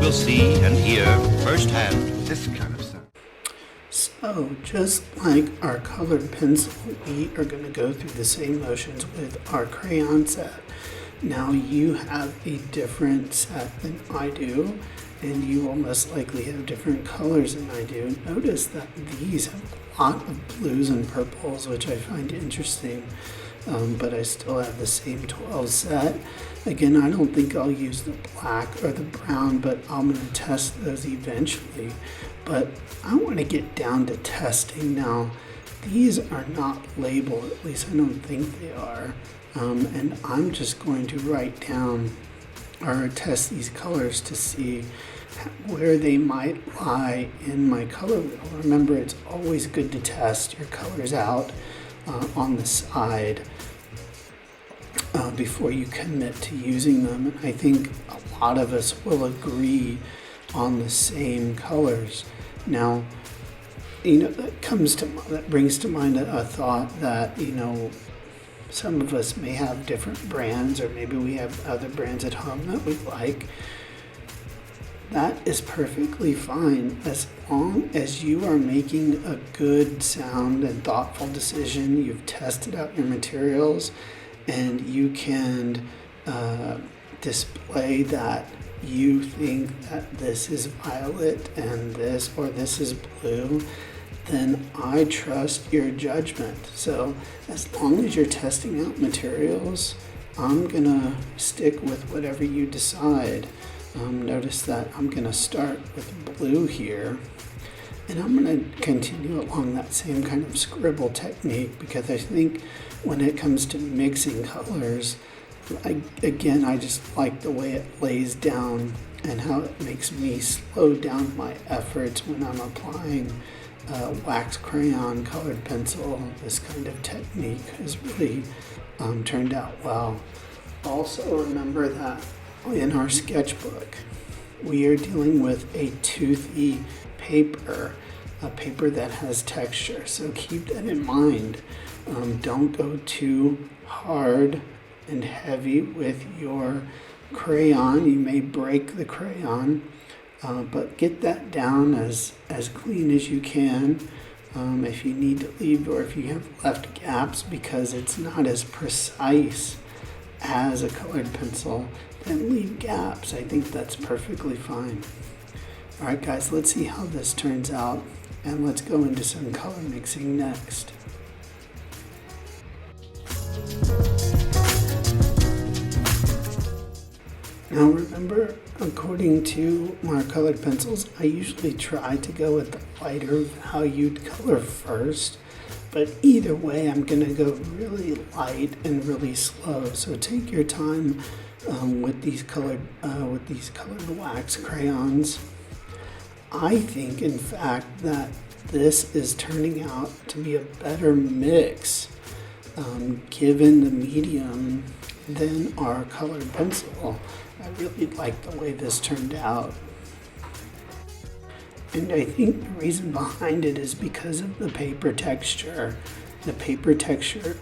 will see and hear firsthand. This kind of stuff. So, just like our colored pencil, we are going to go through the same motions with our crayon set. Now, you have a different set than I do, and you will most likely have different colors than I do. Notice that these have a lot of blues and purples, which I find interesting, but I still have the same 12 set. Again, I don't think I'll use the black or the brown, but I'm going to test those eventually. But I want to get down to testing now. These are not labeled, at least I don't think they are. And I'm just going to write down or test these colors to see where they might lie in my color wheel. Remember, it's always good to test your colors out on the side before you commit to using them. And I think a lot of us will agree on the same colors. Now, that brings to mind a thought that, some of us may have different brands, or maybe we have other brands at home that we like. That is perfectly fine as long as you are making a good, sound, and thoughtful decision. You've tested out your materials, and you can display that you think that this is violet and this is blue, then I trust your judgment. So as long as you're testing out materials, I'm gonna stick with whatever you decide. Notice that I'm gonna start with blue here, and I'm gonna continue along that same kind of scribble technique, because I think when it comes to mixing colors, I just like the way it lays down and how it makes me slow down my efforts when I'm applying wax crayon, colored pencil. This kind of technique has really turned out well. Also remember that in our sketchbook, we are dealing with a toothy paper, a paper that has texture. So keep that in mind. Don't go too hard and heavy with your crayon. You may break the crayon, but get that down as clean as you can. If you need to leave, or if you have left gaps because it's not as precise as a colored pencil, then leave gaps. I think that's perfectly fine. All right, guys, let's see how this turns out, and let's go into some color mixing next. Now remember, according to my colored pencils, I usually try to go with the lighter valued color first, but either way I'm going to go really light and really slow. So take your time with these colored wax crayons. I think, in fact, that this is turning out to be a better mix given the medium than our colored pencil. I really like the way this turned out. And I think the reason behind it is because of the paper texture. The paper texture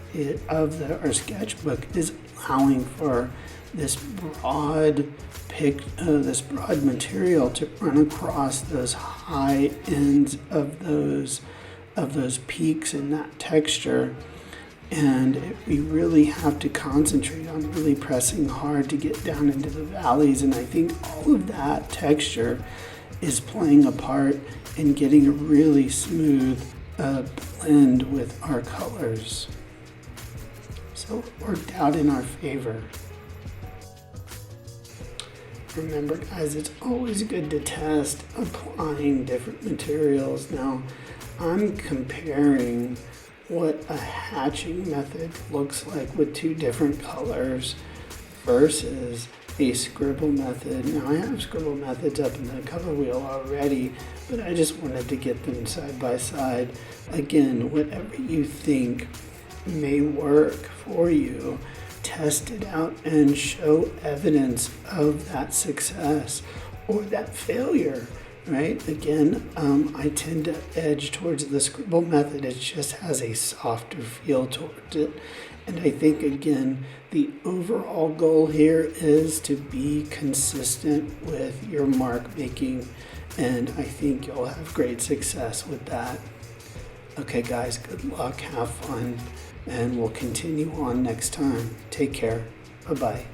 of our sketchbook is allowing for this broad material to run across those high ends of those peaks in that texture. And we really have to concentrate on really pressing hard to get down into the valleys. And I think all of that texture is playing a part in getting a really smooth blend with our colors. So it worked out in our favor. Remember, guys, it's always good to test applying different materials. Now, I'm comparing what a hatching method looks like with two different colors versus a scribble method. Now, I have scribble methods up in the color wheel already, but I just wanted to get them side by side. Again, whatever you think may work for you, test it out and show evidence of that success or that failure. Right? Again, I tend to edge towards the scribble method. It just has a softer feel towards it. And I think, again, the overall goal here is to be consistent with your mark making, and I think you'll have great success with that. Okay, guys, good luck, have fun, and we'll continue on next time. Take care. Bye-bye.